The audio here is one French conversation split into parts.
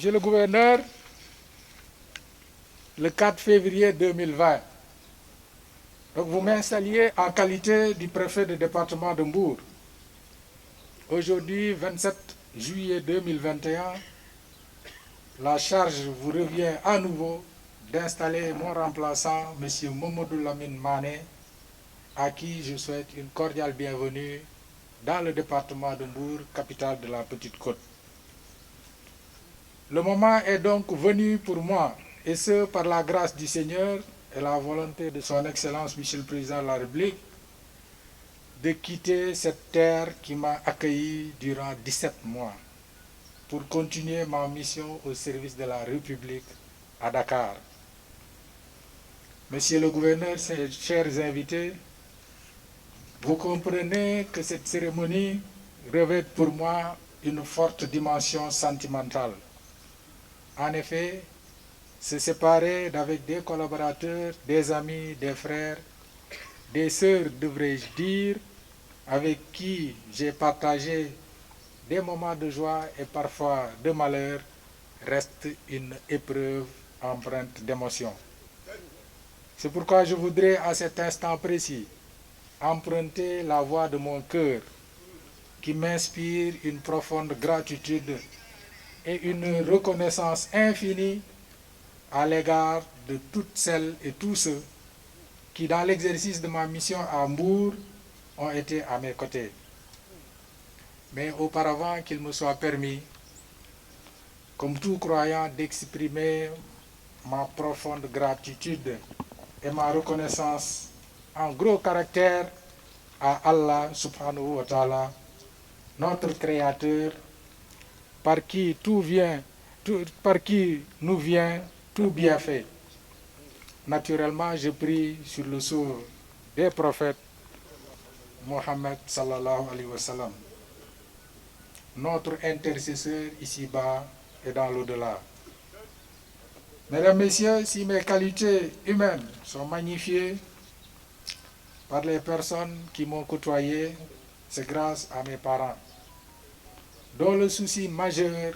Monsieur le gouverneur, le 4 février 2020, donc vous m'installiez en qualité du préfet du département de Mbour. Aujourd'hui, 27 juillet 2021, la charge vous revient à nouveau d'installer mon remplaçant, M. Mamadou Lamine Mané, à qui je souhaite une cordiale bienvenue dans le département de Mbour, capitale de la Petite Côte. Le moment est donc venu pour moi, et ce par la grâce du Seigneur et la volonté de son Excellence Monsieur le Président de la République, de quitter cette terre qui m'a accueilli durant 17 mois pour continuer ma mission au service de la République à Dakar. Monsieur le gouverneur, chers invités, vous comprenez que cette cérémonie revêt pour moi une forte dimension sentimentale. En effet, se séparer d'avec des collaborateurs, des amis, des frères, des sœurs, devrais-je dire, avec qui j'ai partagé des moments de joie et parfois de malheur, reste une épreuve empreinte d'émotion. C'est pourquoi je voudrais à cet instant précis emprunter la voix de mon cœur qui m'inspire une profonde gratitude et une reconnaissance infinie à l'égard de toutes celles et tous ceux qui, dans l'exercice de ma mission à Mbour, ont été à mes côtés. Mais auparavant qu'il me soit permis, comme tout croyant, d'exprimer ma profonde gratitude et ma reconnaissance en gros caractère à Allah subhanahu wa ta'ala, notre Créateur, par qui nous vient tout bienfait. Naturellement, je prie sur le sceau des prophètes Mohammed sallallahu alayhi wa sallam, notre intercesseur ici-bas et dans l'au-delà. Mesdames, Messieurs, si mes qualités humaines sont magnifiées par les personnes qui m'ont côtoyé, c'est grâce à mes parents, dont le souci majeur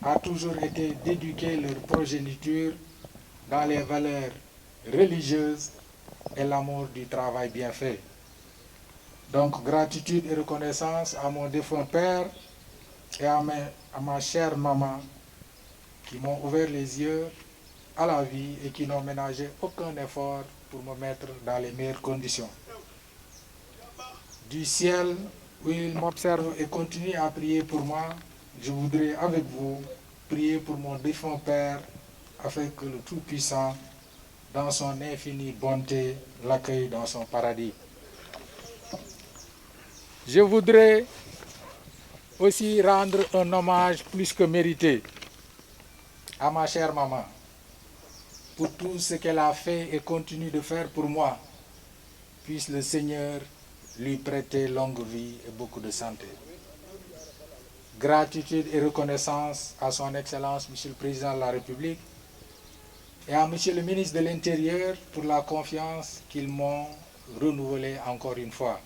a toujours été d'éduquer leur progéniture dans les valeurs religieuses et l'amour du travail bien fait. Donc, gratitude et reconnaissance à mon défunt père et à ma chère maman qui m'ont ouvert les yeux à la vie et qui n'ont ménagé aucun effort pour me mettre dans les meilleures conditions. Du ciel, où ils m'observent et continuent à prier pour moi, je voudrais avec vous prier pour mon défunt père afin que le Tout-Puissant, dans son infinie bonté, l'accueille dans son paradis. Je voudrais aussi rendre un hommage plus que mérité à ma chère maman pour tout ce qu'elle a fait et continue de faire pour moi. Puisse le Seigneur lui prêter longue vie et beaucoup de santé. Gratitude et reconnaissance à son Excellence, Monsieur le Président de la République, et à Monsieur le Ministre de l'Intérieur pour la confiance qu'ils m'ont renouvelée encore une fois.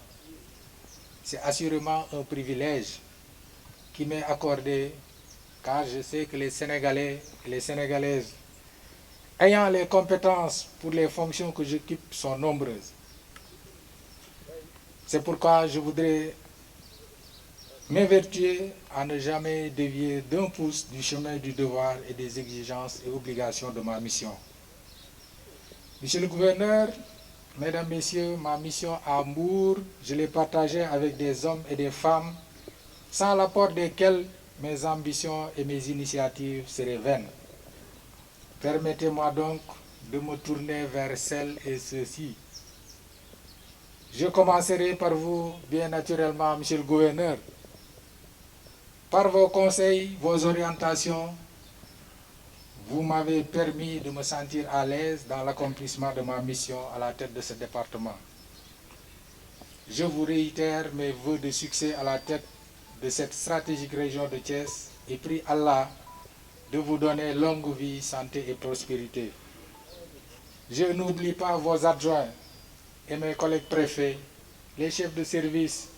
C'est assurément un privilège qui m'est accordé, car je sais que les Sénégalais et les Sénégalaises ayant les compétences pour les fonctions que j'occupe sont nombreuses. C'est pourquoi je voudrais m'évertuer à ne jamais dévier d'un pouce du chemin du devoir et des exigences et obligations de ma mission. Monsieur le gouverneur, mesdames, messieurs, ma mission à Mbour, je l'ai partagée avec des hommes et des femmes sans l'apport desquels mes ambitions et mes initiatives seraient vaines. Permettez-moi donc de me tourner vers celles et ceux-ci. Je commencerai par vous, bien naturellement, Monsieur le gouverneur. Par vos conseils, vos orientations, vous m'avez permis de me sentir à l'aise dans l'accomplissement de ma mission à la tête de ce département. Je vous réitère mes vœux de succès à la tête de cette stratégique région de Thiès et prie Allah de vous donner longue vie, santé et prospérité. Je n'oublie pas vos adjoints et mes collègues préfets, les chefs de service,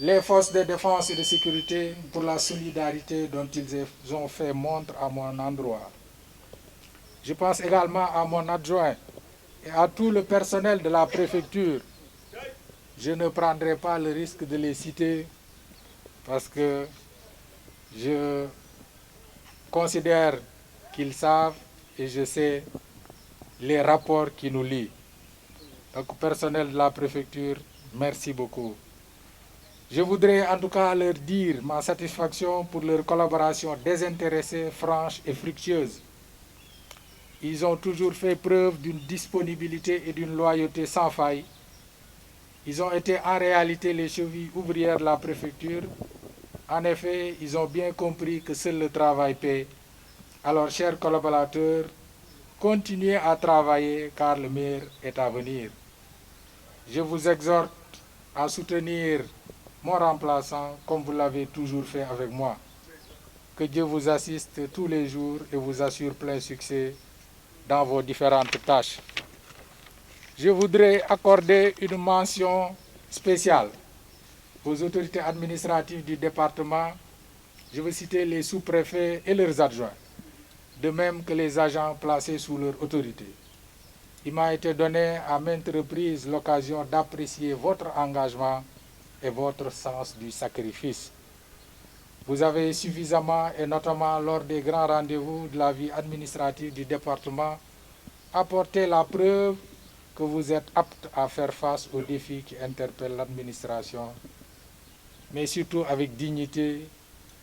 les forces de défense et de sécurité pour la solidarité dont ils ont fait montre à mon endroit. Je pense également à mon adjoint et à tout le personnel de la préfecture. Je ne prendrai pas le risque de les citer parce que je considère qu'ils savent et je sais les rapports qui nous lient. Donc, personnel de la préfecture, merci beaucoup. Je voudrais en tout cas leur dire ma satisfaction pour leur collaboration désintéressée, franche et fructueuse. Ils ont toujours fait preuve d'une disponibilité et d'une loyauté sans faille. Ils ont été en réalité les chevilles ouvrières de la préfecture. En effet, ils ont bien compris que seul le travail paie. Alors, chers collaborateurs, continuez à travailler car le meilleur est à venir. Je vous exhorte à soutenir mon remplaçant comme vous l'avez toujours fait avec moi. Que Dieu vous assiste tous les jours et vous assure plein succès dans vos différentes tâches. Je voudrais accorder une mention spéciale aux autorités administratives du département. Je veux citer les sous-préfets et leurs adjoints, de même que les agents placés sous leur autorité. Il m'a été donné à maintes reprises l'occasion d'apprécier votre engagement et votre sens du sacrifice. Vous avez suffisamment, et notamment lors des grands rendez-vous de la vie administrative du département, apporté la preuve que vous êtes apte à faire face aux défis qui interpellent l'administration, mais surtout avec dignité,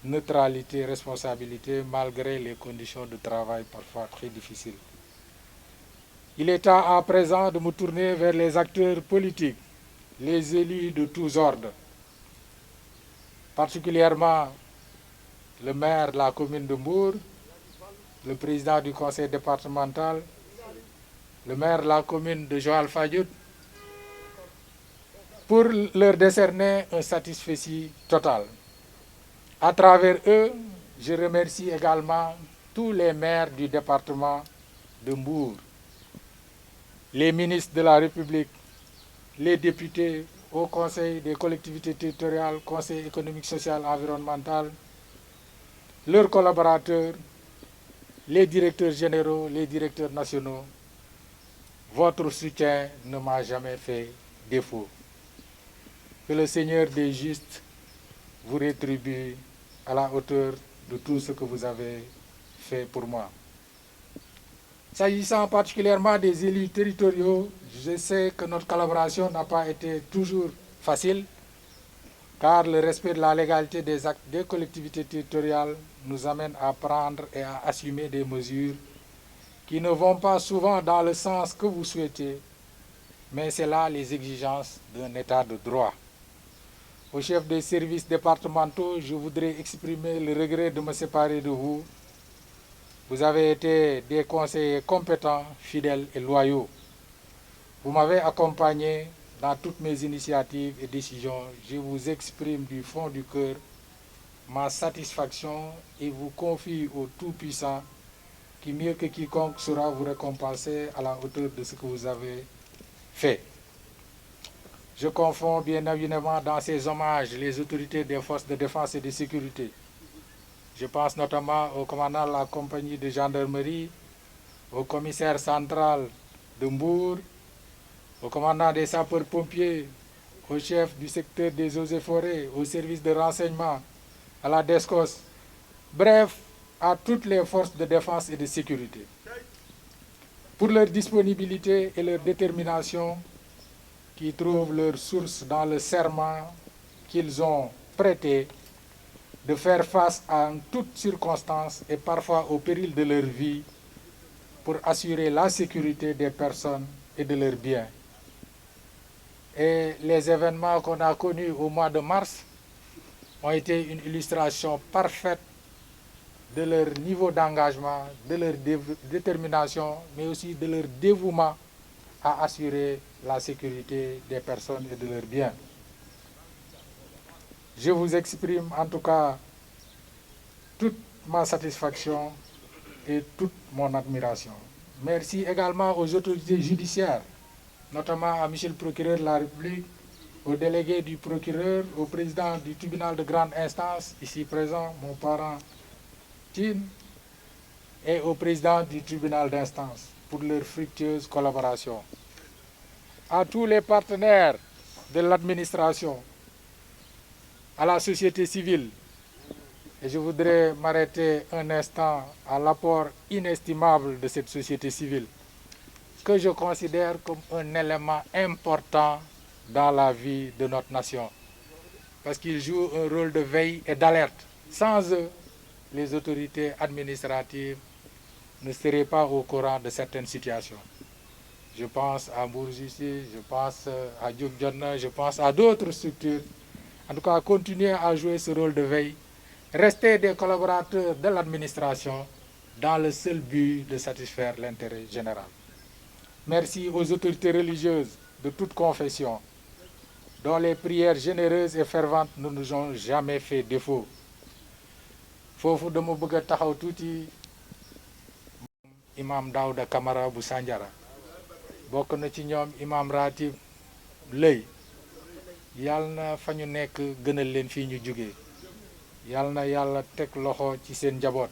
neutralité, responsabilité, malgré les conditions de travail parfois très difficiles. Il est temps à présent de me tourner vers les acteurs politiques, les élus de tous ordres, particulièrement le maire de la commune de Mbour, le président du conseil départemental, le maire de la commune de Joal-Fadiouth, pour leur décerner un satisfecit total. À travers eux, je remercie également tous les maires du département de Mbour, les ministres de la République, les députés au Conseil des collectivités territoriales, Conseil économique, social, environnemental, leurs collaborateurs, les directeurs généraux, les directeurs nationaux. Votre soutien ne m'a jamais fait défaut. Que le Seigneur des justes vous rétribue à la hauteur de tout ce que vous avez fait pour moi. S'agissant particulièrement des élus territoriaux, je sais que notre collaboration n'a pas été toujours facile, car le respect de la légalité des actes des collectivités territoriales nous amène à prendre et à assumer des mesures qui ne vont pas souvent dans le sens que vous souhaitez, mais c'est là les exigences d'un état de droit. Au chef des services départementaux, je voudrais exprimer le regret de me séparer de vous. Vous avez été des conseillers compétents, fidèles et loyaux. Vous m'avez accompagné dans toutes mes initiatives et décisions. Je vous exprime du fond du cœur ma satisfaction et vous confie au Tout-Puissant qui, mieux que quiconque, saura vous récompenser à la hauteur de ce que vous avez fait. Je confonds bien évidemment dans ces hommages les autorités des forces de défense et de sécurité. Je pense notamment au commandant de la compagnie de gendarmerie, au commissaire central de Mbour, au commandant des sapeurs-pompiers, au chef du secteur des eaux et forêts, au service de renseignement, à la DESCOS, bref, à toutes les forces de défense et de sécurité. Pour leur disponibilité et leur détermination, qui trouvent leur source dans le serment qu'ils ont prêté de faire face à toutes circonstances et parfois au péril de leur vie pour assurer la sécurité des personnes et de leurs biens. Et les événements qu'on a connus au mois de mars ont été une illustration parfaite de leur niveau d'engagement, de leur détermination, mais aussi de leur dévouement à assurer la sécurité des personnes et de leurs biens. Je vous exprime en tout cas toute ma satisfaction et toute mon admiration. Merci également aux autorités judiciaires, notamment à M. le procureur de la République, au délégué du procureur, au président du tribunal de grande instance, ici présent, mon parent Tine, et au président du tribunal d'instance pour leur fructueuse collaboration. À tous les partenaires de l'administration, à la société civile, et je voudrais m'arrêter un instant à l'apport inestimable de cette société civile, que je considère comme un élément important dans la vie de notre nation, parce qu'ils jouent un rôle de veille et d'alerte. Sans eux, les autorités administratives ne seraient pas au courant de certaines situations. Je pense à Bourgissi, je pense à Djokdjonna, je pense à d'autres structures. En tout cas, continuer à jouer ce rôle de veille, rester des collaborateurs de l'administration dans le seul but de satisfaire l'intérêt général. Merci aux autorités religieuses de toute confession, dont les prières généreuses et ferventes ne nous ont jamais fait défaut. Foofu dama bëgg a taxaw tuuti imam Daouda Camara bu Sandiara bokk na ci ñoom imam ratib lëy yàlla na fa ñu nekk gënal leen fii ñu jógee yàlla na yàlla teg loxo ci seen njaboot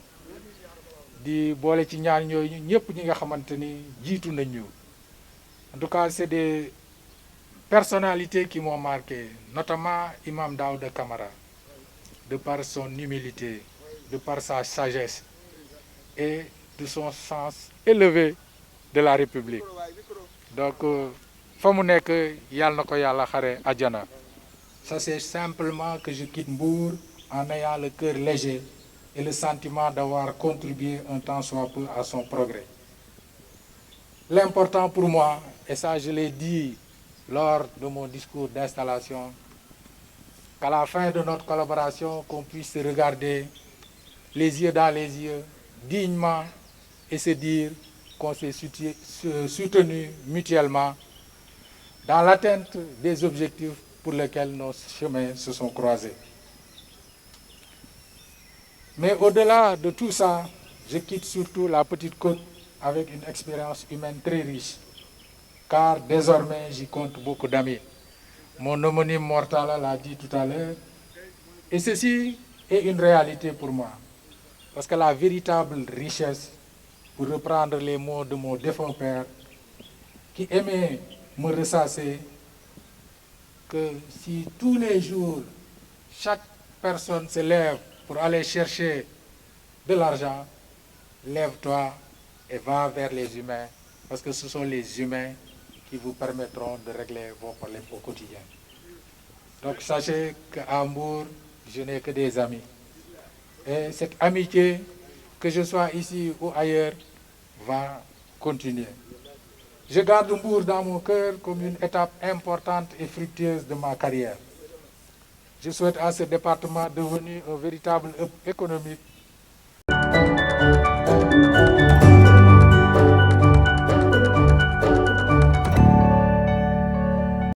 di boole ci ñaar ñooyu ñëpp ñi nga xamante ni jiitu nañ ñu. En tout cas, c'est des personnalités qui m'ont marqué, notamment Imam Daouda Camara, de par son humilité, de par sa sagesse et de son sens élevé de la République. Donc, fa mu nekk yàlla na ko yàlla xare àjjana. Ça, c'est simplement que je quitte Mbour en ayant le cœur léger et le sentiment d'avoir contribué un tant soit peu à son progrès. L'important pour moi, et ça je l'ai dit lors de mon discours d'installation, qu'à la fin de notre collaboration, qu'on puisse se regarder les yeux dans les yeux, dignement, et se dire qu'on s'est soutenu mutuellement dans l'atteinte des objectifs pour lesquels nos chemins se sont croisés. Mais au-delà de tout ça, je quitte surtout la Petite Côte avec une expérience humaine très riche, car désormais j'y compte beaucoup d'amis. Mon homonyme Mortala l'a dit tout à l'heure, et ceci est une réalité pour moi, parce que la véritable richesse, pour reprendre les mots de mon défunt père, qui aimait me ressasser, que si tous les jours, chaque personne se lève pour aller chercher de l'argent, lève-toi et va vers les humains, parce que ce sont les humains qui vous permettront de régler vos problèmes au quotidien. Donc sachez qu'à Mbour, je n'ai que des amis. Et cette amitié, que je sois ici ou ailleurs, va continuer. Je garde Mbour dans mon cœur comme une étape importante et fructueuse de ma carrière. Je souhaite à ce département devenir un véritable hub économique